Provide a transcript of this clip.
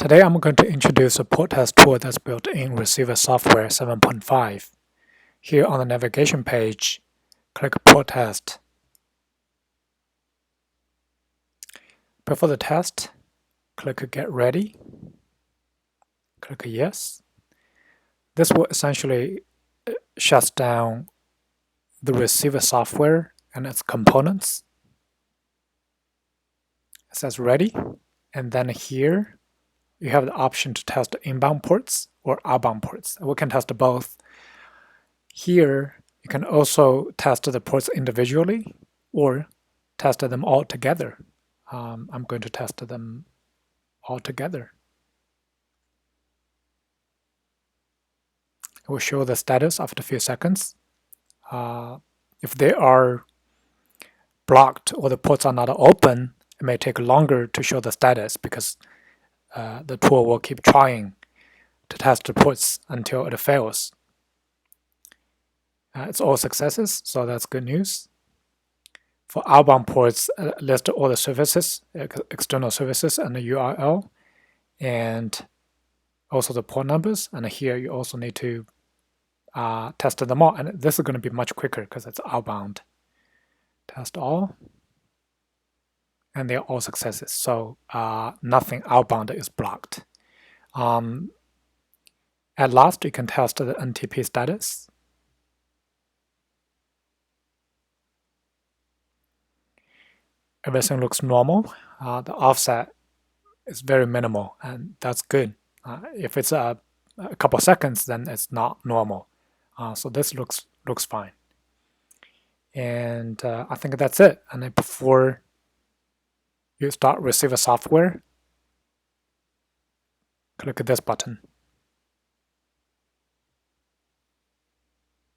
Today I'm going to introduce a port test tool that's built in Receiver software 7.5. Here on the navigation page, click Port Test. Before the test, click Get Ready. Click Yes. This will essentially shut down the receiver software and its components. It says Ready, and then here you have the option to test inbound ports or outbound ports. We can test both. Here, you can also test the ports individually or test them all together. I'm going to test them all together. It will show the status after a few seconds. If they are blocked or the ports are not open, it may take longer to show the status because the tool will keep trying to test the ports until it fails. It's all successes, so that's good news. For outbound ports, list all the services, external services, and the URL, and also the port numbers. And here you also need to test them all. And this is going to be much quicker because it's outbound. Test all. And they're all successes. So nothing outbound is blocked. At last, you can test the NTP status. Everything looks normal. The offset is very minimal, and that's good. If it's a couple seconds, then it's not normal. So this looks fine. And I think that's it. And then before you start receiver software, click this button.